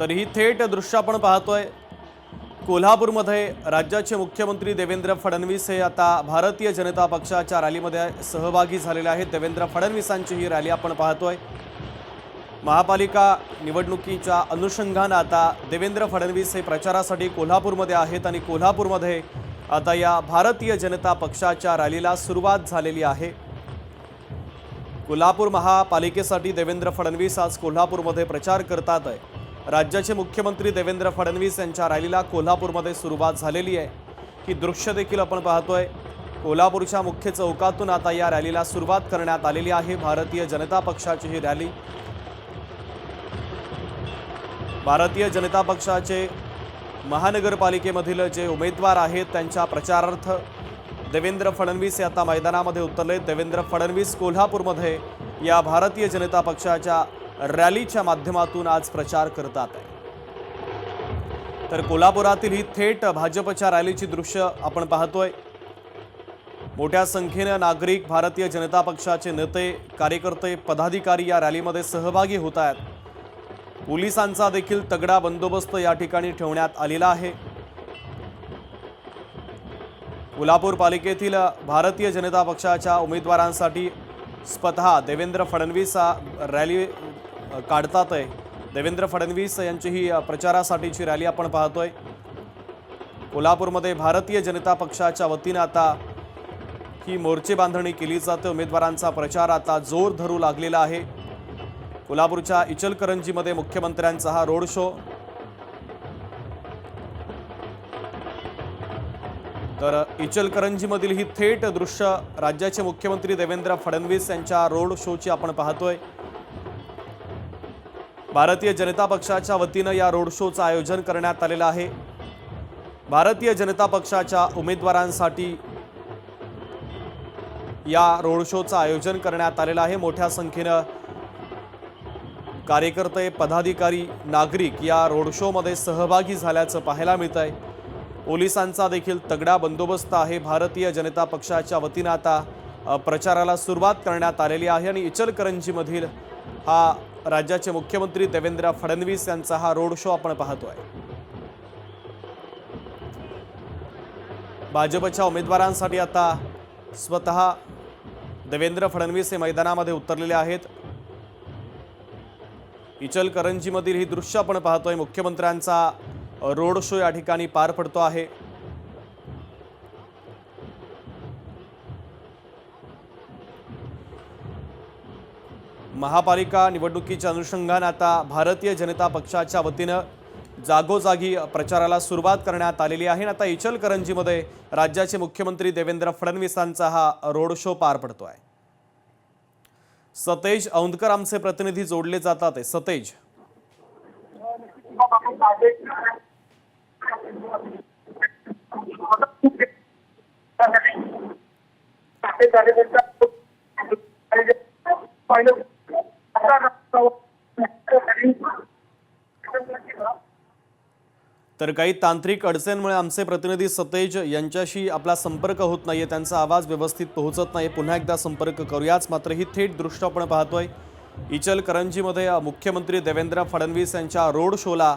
तर ही थेट दृश्य आपण पाहतोय कोल्हापूरमध्ये राज्याचे मुख्यमंत्री देवेंद्र फडणवीस हे आता भारतीय जनता पक्षाच्या रॅलीमध्ये सहभागी झालेले आहेत। देवेंद्र फडणवीसांची ही रॅली आपण पाहतोय। महापालिका निवडणुकीच्या अनुषंगाने आता देवेंद्र फडणवीस हे प्रचारासाठी कोल्हापूरमध्ये आहेत आणि कोल्हापूरमध्ये आता या भारतीय जनता पक्षाच्या रॅलीला सुरुवात झालेली आहे। कोल्हापूर महापालिकेसाठी देवेंद्र फडणवीस आज कोल्हापूरमध्ये प्रचार करतात आहे। राज्याचे मुख्यमंत्री देवेंद्र फडणवीस यांच्या रॅलीला कोल्हापूरमध्ये सुरुवात झालेली आहे। ही दृश्य देखील आपण पाहतोय। कोल्हापूरच्या मुख्य चौकातून आता या रॅलीला सुरुवात करण्यात आलेली आहे। भारतीय जनता पक्षाची ही रॅली भारतीय जनता पक्षाचे महानगरपालिकेमधील जे उमेदवार आहेत त्यांच्या प्रचारार्थ देवेंद्र फडणवीस हे आता मैदानामध्ये उतरले। देवेंद्र फडणवीस कोल्हापूरमध्ये या भारतीय जनता पक्षाच्या रॅलीच्या माध्यमातून आज प्रचार करतात आहे। तर कोल्हापुरातील ही थेट भाजपच्या रॅलीची दृश्य आपण पाहतोय। मोठ्या संख्येने नागरिक, भारतीय जनता पक्षाचे नेते, कार्यकर्ते, पदाधिकारी या रॅलीमध्ये सहभागी होत आहेत। पोलिसांचा देखील तगडा बंदोबस्त या ठिकाणी ठेवण्यात आलेला आहे। कोल्हापूर पालिकेतील भारतीय जनता पक्षाच्या उमेदवारांसाठी स्वतः देवेंद्र फडणवीस रॅली काढतात आहे। देवेंद्र फडणवीस यांची ही प्रचारासाठीची रॅली आपण पाहतोय। कोल्हापूरमध्ये भारतीय जनता पक्षाच्या वतीने आता ही मोर्चे बांधणी केली जाते। उमेदवारांचा प्रचार आता जोर धरू लागलेला आहे। कोल्हापूरच्या इचलकरंजीमध्ये मुख्यमंत्र्यांचा हा रोड शो, तर इचलकरंजीमधील ही थेट दृश्य राज्याचे मुख्यमंत्री देवेंद्र फडणवीस यांच्या रोड शोची आपण पाहतोय। भारतीय जनता पक्षाच्या वतीने या रोड शोचं आयोजन करण्यात आलेलं आहे। भारतीय जनता पक्षाच्या उमेदवारांसाठी या रोड शोचं आयोजन करण्यात आलेलं आहे। मोठ्या संख्येने कार्यकर्ते, पदाधिकारी, नागरिक या रोड शोमध्ये सहभागी झाल्याचं पाहायला मिळतंय। पोलिसांचा देखील तगडा बंदोबस्त आहे। भारतीय जनता पक्षाच्या वतीने आता प्रचाराला सुरुवात करण्यात आलेली आहे आणि इचलकरंजीमधील हा राज्याचे मुख्यमंत्री देवेंद्र फडणवीस यांचा हा रोड शो आपण पाहतोय। भाजपच्या उमेदवारांसाठी आता स्वतः देवेंद्र फडणवीस हे मैदानामध्ये उतरलेले आहेत। इचलकरंजीमधील ही दृश्य आपण पाहतोय। मुख्यमंत्र्यांचा रोड शो या ठिकाणी पार पडतो आहे। महापालिका निवडणुकीच्या अनुषंगाने आता भारतीय जनता पक्षाच्या वतीने जागोजागी प्रचाराला सुरुवात करण्यात आलेली आहे। आता इचलकरंजीमध्ये राज्याचे मुख्यमंत्री देवेंद्र फडणवीसांचा हा रोड शो पार पडतो आहे। सतेज औंधकर आमचे प्रतिनिधी जोडले जातात आहे। सतेज, तर काही तांत्रिक अडचणीमुळे आमचे प्रतिनिधी सतेज यांच्याशी आपला संपर्क होत नाहीये, त्यांचा आवाज व्यवस्थित पोहोचत नाही। पुन्हा एकदा संपर्क करूयाच। मात्र ही थेट दृश्य आपण पाहतोय। इचलकरंजीमध्ये मुख्यमंत्री देवेंद्र फडणवीस यांच्या रोड शोला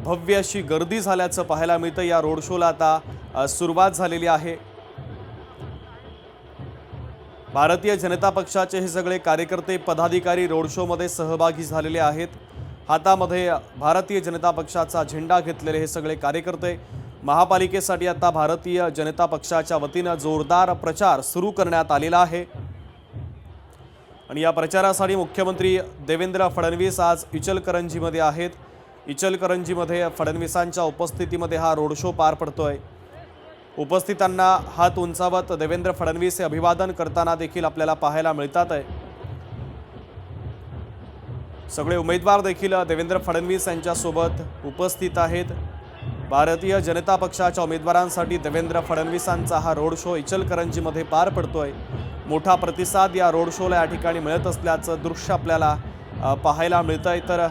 भव्य अशी गर्दी झाल्याचं पाहायला मिळतं। या रोड शोला आता सुरुवात झालेली आहे। भारतीय जनता पक्षाचे हे सगळे कार्यकर्ते, पदाधिकारी रोड शोमध्ये सहभागी झालेले आहेत। हातामध्ये भारतीय जनता पक्षाचा झेंडा घेतलेले हे सगळे कार्यकर्ते महापालिकेसाठी आता भारतीय जनता पक्षाच्या वतीने जोरदार प्रचार सुरू करण्यात आलेला आहे आणि या प्रचारासाठी मुख्यमंत्री देवेंद्र फडणवीस आज इचलकरंजीमध्ये आहेत। इचलकरंजीमध्ये फडणवीसांच्या उपस्थितीमध्ये हा रोड शो पार पडतोय। उपस्थितांना हात उंचावत देवेंद्र फडणवीस हे अभिवादन करताना देखील आपल्याला पाहायला मिळतात आहे। सगळे उमेदवार देखील देवेंद्र फडणवीस यांच्या सोबत उपस्थित आहेत। भारतीय जनता पक्षाच्या उमेदवारांसाठी देवेंद्र फडणवीसांचा हा रोड शो इचलकरंजीमध्ये पार पडतोय। मोठा प्रतिसाद या रोड शोला या ठिकाणी मिळत असल्याचं दृश्य आपल्याला पाहायला मिळतंय। तर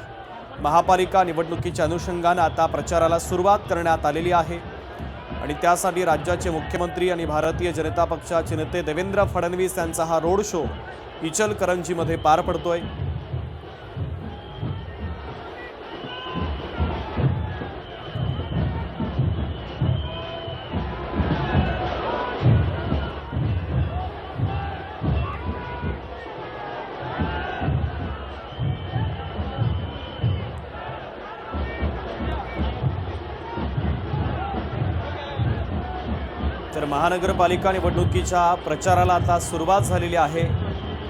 महापालिका निवडणुकीच्या अनुषंगाने आता प्रचाराला सुरुवात करण्यात आलेली आहे आणि त्यासाठी राज्याचे मुख्यमंत्री आणि भारतीय जनता पक्षाचे नेते देवेंद्र फडणवीस यांचा हा रोड शो इचलकरंजीमध्ये पार पडतोय। महानगरपालिका निवडणुकीच्या प्रचाराला आता सुरुवात झालेली आहे।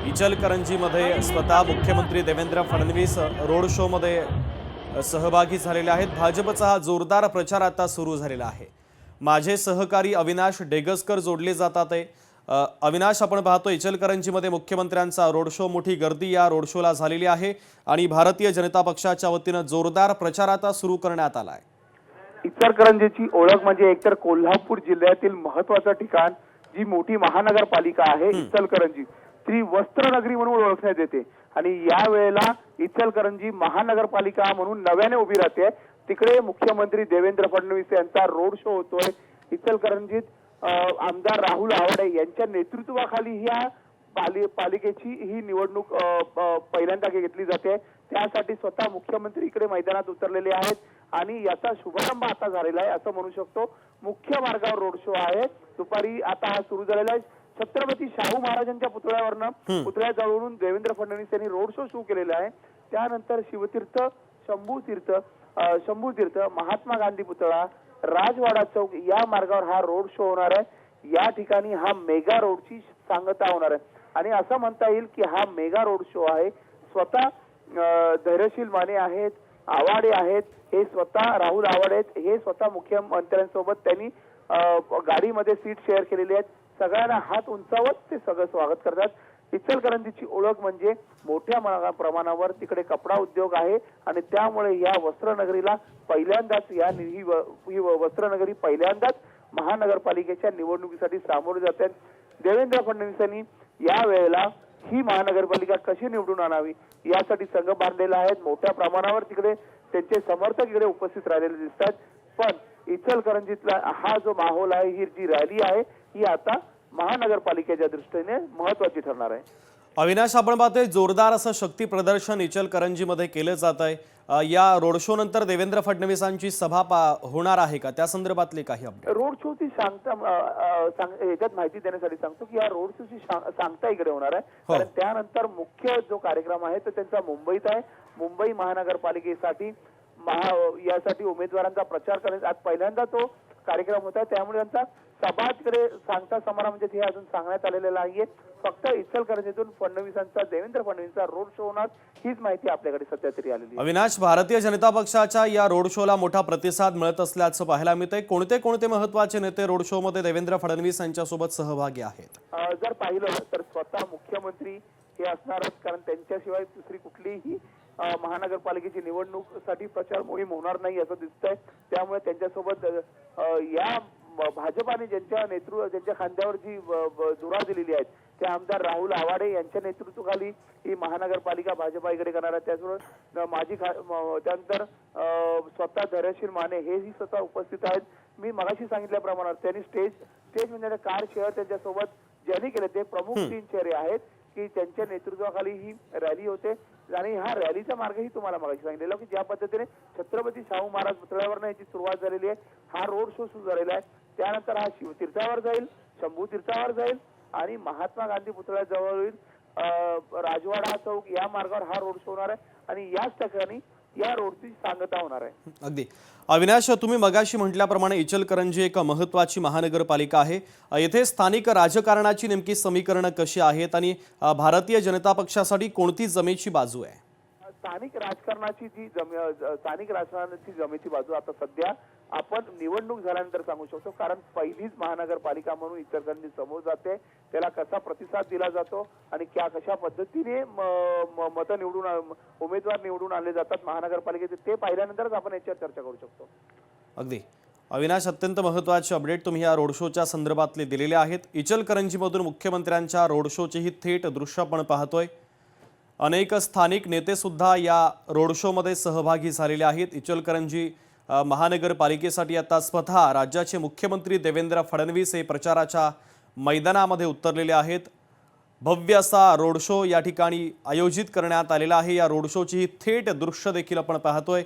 इचलकरंजीमध्ये स्वतः मुख्यमंत्री देवेंद्र फडणवीस रोड शो मध्ये सहभागी झालेले आहेत। भाजपचा हा जोरदार प्रचार आता सुरू झालेला आहे। माझे सहकारी अविनाश डेगसकर जोडले जातात। अविनाश, आपण पाहतो इचलकरंजीमध्ये मुख्यमंत्र्यांचा रोड शो, मोठी गर्दी या रोड शोला झालेली आहे आणि भारतीय जनता पक्षाच्या वतीने जोरदार प्रचार आता सुरू करण्यात आला आहे। इचलकरंजीची ओळख म्हणजे एकतर कोल्हापूर जिल्ह्यातील महत्त्वाचं ठिकाण, जी मोठी महानगरपालिका आहे इचलकरंजी, ती वस्त्रनगरी म्हणून ओळखण्यात येते आणि या वेळेला इचलकरंजी महानगरपालिका म्हणून नव्याने उभी राहते। तिकडे मुख्यमंत्री देवेंद्र फडणवीस यांचा रोड शो होतोय। इचलकरंजीत आमदार राहुल आवाडे यांच्या नेतृत्वाखाली ह्या पालिकेची ही निवडणूक पहिल्यांदा घेतली जाते। त्यासाठी स्वतः मुख्यमंत्री इकडे मैदानात उतरलेले आहेत आणि याचा शुभारंभ आता झालेला आहे असं म्हणू शकतो। मुख्य मार्गावर रोड शो आहे। दुपारी आता हा सुरू झालेला आहे। छत्रपती शाहू महाराजांच्या पुतळ्याजवळून देवेंद्र फडणवीस यांनी रोड शो सुरू केलेला आहे। त्यानंतर शिवतीर्थ, शंभू तीर्थ, महात्मा गांधी पुतळा, राजवाडा चौक या मार्गावर हा रोड शो होणार आहे। या ठिकाणी हा मेगा रोडची सांगता होणार आहे आणि असं म्हणता येईल की हा मेगा रोड शो आहे। स्वतः धैर्यशील माने आहेत, आवाडे आहेत, हे स्वतः राहुल आवाडे आहेत, हे स्वतः मुख्यमंत्र्यांसोबत त्यांनी गाडीमध्ये सीट शेअर केलेली आहेत। सगळ्यांना हात उंचावत ते सगळं स्वागत करतात। इचलकरंजीची ओळख म्हणजे मोठ्या प्रमाणावर तिकडे कपडा उद्योग आहे आणि त्यामुळे या वस्त्रनगरीला पहिल्यांदाच ही वस्त्रनगरी पहिल्यांदाच महानगरपालिकेच्या निवडणुकीसाठी सामोरे जाते। देवेंद्र फडणवीसांनी या वेळेला ही महानगरपालिका कशी निवडून आणावी यासाठी संघ बांधलेला आहे। मोठ्या प्रमाणावर तिकडे त्यांचे समर्थक इकडे उपस्थित राहिलेले दिसतात। पण इचलकरंजीतला हा जो माहोल आहे, ही जी रॅली आहे, ही आता महानगरपालिकेच्या दृष्टीने महत्त्वाची ठरणार आहे। अविनाश, आपण पाहतोय जोरदार असं शक्ती प्रदर्शन इचलकरंजीमध्ये केलं जात आहे। या रोड शो नंतर देवेंद्र फडणवीसांची सभा होणार आहे का, त्या संदर्भातले काही अपडेट? रोड शोची याच्यात माहिती देण्यासाठी सांगतो की या रोड शोची सांगता इकडे होणार आहे, कारण त्यानंतर मुख्य जो कार्यक्रम आहे तो त्यांचा मुंबईत आहे। मुंबई महानगरपालिकेसाठी यासाठी उमेदवारांचा प्रचार करण्यात आज पहिल्यांदा तो कार्यक्रम होता। त्यामुळे त्यांचा सभा तिकडे सांगता समारंभ म्हणजे हे अजून सांगण्यात आलेलं नाहीये। फक्त इचलकरंजीतून देवेंद्र फडणवीसचा रोड शो होणार, हीच माहिती आपल्याकडे सध्या तरी आलेली आहे। अविनाश, भारतीय जनता पक्षाच्या या रोड शोला मोठा प्रतिसाद मिळत असल्याचं पाहायला मिळतंय। कोणते महत्त्वाचे नेते रोड शो मध्ये देवेंद्र फडणवीस यांच्यासोबत सहभागी आहेत? जर पाहिलं तर स्वतः मुख्यमंत्री हे असणारच, कारण त्यांच्याशिवाय दुसरी कुठलीही महानगरपालिकेची निवडणूकसाठी प्रचार मोहीम होणार नाही असं दिसतंय। त्यामुळे त्यांच्यासोबत या भाजपाने ज्यांच्या खांद्यावर जी धुरा दिलेली आहेत ते आमदार राहुल आवाडे यांच्या नेतृत्वाखाली ही महानगरपालिका भाजपा इकडे करणार आहे। त्याचबरोबर त्यानंतर स्वतः धैर्यशील माने हेही स्वतः उपस्थित आहेत। मी मगाशी सांगितल्याप्रमाणे त्यांनी स्टेज म्हणजे कार शेअर त्यांच्यासोबत ज्यांनी केले ते प्रमुख 3 चेहरे आहेत की त्यांच्या नेतृत्वाखाली ही रॅली होते आणि हा रॅलीचा मार्गही तुम्हाला मगाशी सांगितलेला की ज्या पद्धतीने छत्रपती शाहू महाराज पुतळ्यावरनं याची सुरुवात झालेली आहे, हा रोड शो सुरू झालेला आहे। त्यानंतर हा शिवतीर्थावर जाईल, शंभू तीर्थावर जाईल आणि महात्मा गांधी पुतळ्याजवळील राजवाडा चौक या मार्गावर हा रोड शो होणार आहे आणि याच ठिकाणी या रोडची सांगता होणार आहे। अगदी अविनाश, तुम्ही मगाशी म्हटल्याप्रमाणे इचलकरंजी एक महत्त्वाची महानगरपालिका आहे। येथे स्थानिक राजकारणाची नेमकी समीकरणं कशी आहेत आणि भारतीय जनता पक्षासाठी कोणती जमेची बाजू आहे? स्थानिक राजकारणाची जमेची बाजू आता सध्या आपण निवडणूक झाल्यानंतर सांगू शकतो, कारण पहिलीच महानगरपालिका म्हणून इचलकरंजी समोर जाते। त्याला कसा प्रतिसाद दिला जातो आणि कशा पद्धतीने उमेदवार निवडून आणले जातात महानगरपालिकेचे, ते पाहिल्यानंतरच आपण याच्यावर चर्चा करू शकतो। अगदी अविनाश, अत्यंत महत्त्वाचे अपडेट तुम्ही या रोड शोच्या संदर्भातले दिलेले आहेत। इचलकरंजीमधून मुख्यमंत्र्यांच्या रोड शोचीही थेट दृश्य आपण पाहतोय। अनेक स्थानिक नेते सुद्धा या रोड शो मध्ये सहभागी झालेले आहेत। इचलकरंजी महानगरपालिकेसाठी आता स्वतः राज्याचे मुख्यमंत्री देवेंद्र फडणवीस हे प्रचाराच्या मैदानामध्ये उतरलेले आहेत। भव्य असा रोड शो या ठिकाणी आयोजित करण्यात आलेला आहे। या रोड शोची ही थेट दृश्य देखील आपण पाहतोय।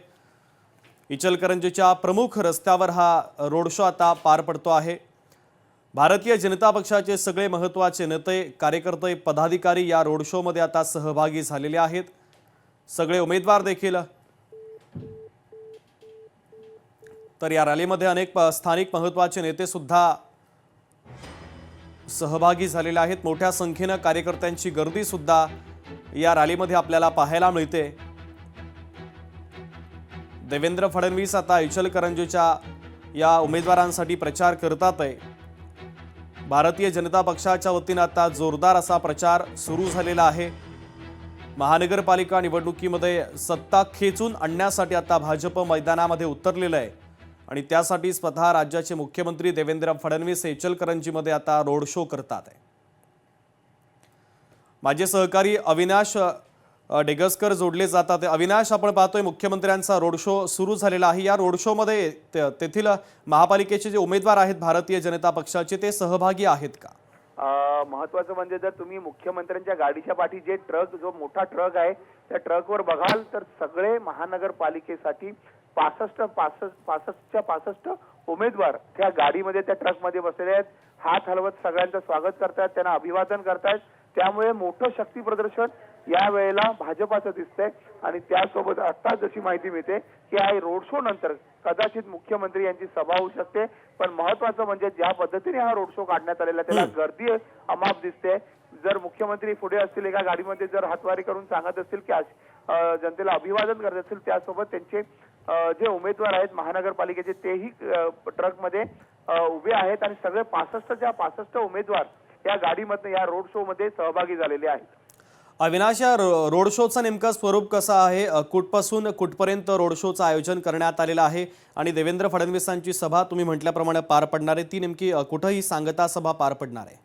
इचलकरंजीच्या प्रमुख रस्त्यावर हा रोड शो आता पार पडतो आहे। भारतीय जनता पक्षाचे सगळे महत्त्वाचे नेते, कार्यकर्ते, पदाधिकारी या रोड शो मध्ये आता सहभागी झालेले आहेत। सगळे उमेदवार देखील तर या रॅलीमध्ये अनेक स्थानिक महत्त्वाचे नेते सुद्धा सहभागी झालेले आहेत। मोठ्या संख्येनं कार्यकर्त्यांची गर्दी सुद्धा या रॅलीमध्ये आपल्याला पाहायला मिळते। देवेंद्र फडणवीस आता इचलकरंजीच्या या उमेदवारांसाठी प्रचार करतात आहे। भारतीय जनता पक्षाच्या वतीने आता जोरदार असा प्रचार सुरू झालेला आहे। महानगरपालिका निवडणुकीमध्ये सत्ता खेचून आणण्यासाठी आता भाजप मैदानामध्ये उतरलेलं आहे आणि त्यासाठी स्वतः राज्याचे मुख्यमंत्री देवेंद्र फडणवीस इचलकरंजीमध्ये आता रोड शो करतात आहे। माझे सहकारी अविनाश डेगस्कर जोडले जातात। अविनाश, आपण पाहतोय मुख्यमंत्र्यांचा रोड शो सुरू झालेला आहे। या रोड शो मध्ये तेथील महापालिकेचे जे उमेदवार आहेत भारतीय जनता पक्षाचे ते सहभागी आहेत का? महत्वाचं म्हणजे जर तुम्ही मुख्यमंत्र्यांच्या गाडीच्या पाठी जे ट्रक, जो मोठा ट्रक आहे त्या ट्रकवर बघाल तर सगळे महानगरपालिकेसाठी 65 उमेदवार त्या गाडीमध्ये, त्या ट्रकमध्ये बसलेले आहेत। हात हलवत सगळ्यांचं स्वागत करतात, त्यांना अभिवादन करतात। त्यामुळे मोठं शक्ती प्रदर्शन या वेळेला भाजपाचं दिसतंय आणि त्यासोबत आता जशी माहिती मिळते की या रोड शो नंतर कदाचित मुख्यमंत्री यांची सभा होऊ शकते। पण महत्वाचं म्हणजे ज्या पद्धतीने हा रोड शो काढण्यात आलेला त्याला गर्दी अमाप दिसते। जर मुख्यमंत्री पुढे असतील एका गाडीमध्ये, जर हातवारी करून सांगत असतील की जनतेला अभिवादन करत असतील, त्यासोबत त्यांचे जे उमेदवार आहेत महानगरपालिकेचे तेही ट्रकमध्ये उभे आहेत आणि सगळे 65 उमेदवार या गाडीमध्ये या रोड शो मध्ये सहभागी झालेले आहेत। अविनाश, या रोड शोचं नेमकं स्वरूप कसं आहे? कुठपासून कुठपर्यंत रोड शोचं आयोजन करण्यात आलेलं आहे आणि देवेंद्र फडणवीसांची सभा तुम्ही म्हटल्याप्रमाणे पार पडणार आहे, ती नेमकी कुठं ही सांगता सभा पार पडणार आहे?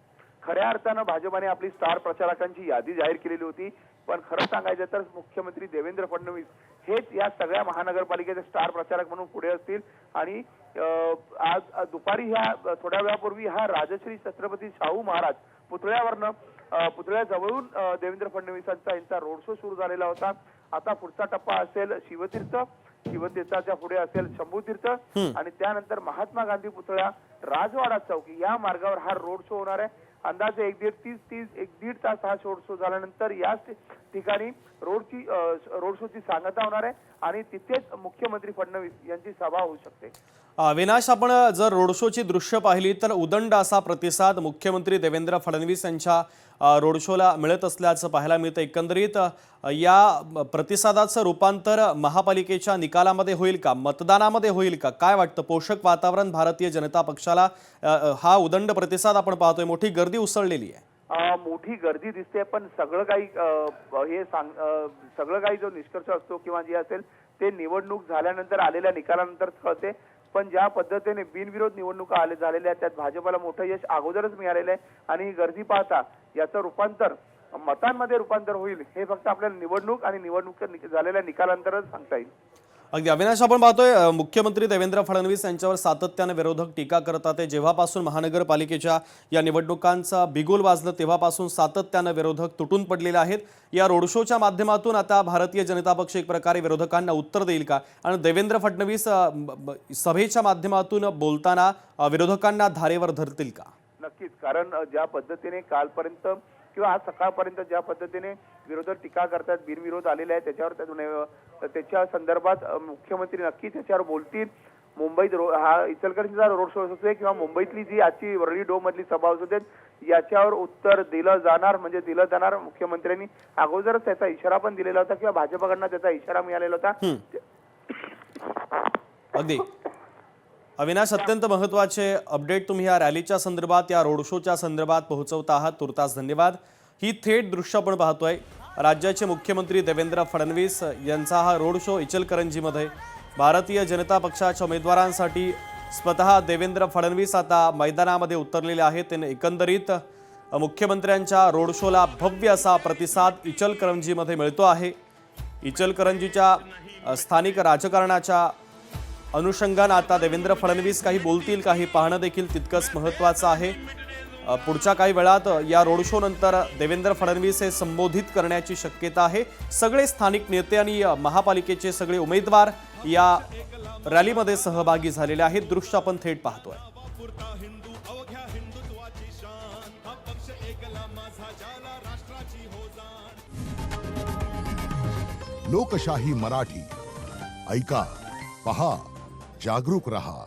खऱ्या अर्थानं भाजपाने आपली स्टार प्रचारकांची यादी जाहीर केलेली होती, पण खरं सांगायचं तर मुख्यमंत्री देवेंद्र फडणवीस हेच या सगळ्या महानगरपालिकेचे स्टार प्रचारक म्हणून पुढे असतील आणि आज दुपारी ह्या थोड्या वेळापूर्वी हा राजश्री छत्रपती शाहू महाराज पुतळ्याजवळून देवेंद्र फडणवीसांचा यांचा रोड शो सुरू झालेला होता। आता पुढचा टप्पा असेल शिवतीर्थाच्या पुढे असेल शंभूतीर्थ आणि त्यानंतर महात्मा गांधी पुतळा, राजवाडा चौक या मार्गावर हा रोड शो होणार आहे। अंदाजे एक दीड तास हा रोड शो झाल्यानंतर याच ठिकाणी रोड शोची सांगता होणार आहे आणि तिथेच मुख्यमंत्री फडणवीस यांची सभा होऊ शकते। अविनाश, आपण जर रोड शोची दृश्य पाहिली तर उदंड असा प्रतिसाद मुख्यमंत्री देवेंद्र फडणवीस यांच्या रोड शोला मिळत असल्याचं पाहायला मिळतं। एकंदरीत या प्रतिसादाचं रूपांतर महापालिकेच्या निकालामध्ये होईल का, मतदानामध्ये होईल का? काय वाटतं? पोषक वातावरण भारतीय जनता पक्षाला, हा उदंड प्रतिसाद आपण पाहतोय, मोठी गर्दी उसळलेली आहे। मोठी गर्दी दिसते, पण सगळं काही जो निष्कर्ष असतो किंवा जे असेल ते निवडणूक झाल्यानंतर आलेल्या निकालानंतर कळते। पण ज्या पद्धतीने बिनविरोध निवडणुका झालेल्या आहेत त्यात भाजपला मोठं यश अगोदरच मिळालेलं आहे आणि ही गर्दी पाहता याचं रूपांतर मतांमध्ये रूपांतर होईल हे फक्त आपल्याला निवडणूक झालेल्या निकालानंतरच सांगता येईल। अगदी अविनाश, आपण पाहतोय मुख्यमंत्री देवेंद्र फडणवीस यांच्यावर सातत्याने विरोधक टीका करतात आहे। जेव्हापासून महानगरपालिकेच्या या निवडणुकांचा बिगुल वाजलं तेव्हापासून सातत्याने विरोधक तुटून पडलेले आहेत। या रोड शोच्या माध्यमातून आता भारतीय जनता पक्ष एक प्रकारे विरोधकांना उत्तर देईल का आणि देवेंद्र फडणवीस सभेच्या माध्यमातून बोलताना विरोधकांना धारेवर धरतील का? नक्कीच, कारण ज्या पद्धतीने कालपर्यंत किंवा आज सकाळपर्यंत ज्या पद्धतीने विरोधक टीका करतात, बिनविरोध आलेले आहे त्याच्या संदर्भात मुख्यमंत्री नक्की त्याच्यावर बोलतील। मुंबईत हा इचलकरंजीचा रोड शो असू दे किंवा मुंबईतली जी आजची वरळी डोम मधली सभा असू दे, याच्यावर उत्तर दिलं जाणार। मुख्यमंत्र्यांनी अगोदरच त्याचा इशारा पण दिलेला होता किंवा भाजपकडनं त्याचा इशारा मिळालेला होता। अगदी अविनाश, अत्यंत महत्त्वाचे अपडेट तुम्ही या रॅलीच्या संदर्भात, या रोड शोच्या संदर्भात पोहोचवता आहात, तुर्तास धन्यवाद। ही थेट दृश्य आपण पाहतोय, राज्याचे मुख्यमंत्री देवेंद्र फडणवीस यांचा हा रोड शो इचलकरंजीमध्ये। भारतीय जनता पक्षाच्या उमेदवारांसाठी स्वतः देवेंद्र फडणवीस आता मैदानामध्ये उतरलेले आहेत। एकंदरीत मुख्यमंत्र्यांच्या रोड शोला भव्य असा प्रतिसाद इचलकरंजीमध्ये मिळतो आहे। इचलकरंजीच्या स्थानिक राजकारणाच्या अनुषंगाने आता देवेंद्र फडणवीस काही बोलतील का हे पाहणं देखील तितकंच महत्त्वाचं आहे। पुढच्या काही वेळात या रोड शो नंतर देवेंद्र फडणवीस हे संबोधित करण्याची शक्यता आहे। सगळे स्थानिक नेते आणि महापालिकेचे सगळे उमेदवार या रॅलीमध्ये सहभागी झालेले आहेत। दृश्य आपण थेट पाहतोय। लोकशाही मराठी ऐका, पहा, जागरूक रहा।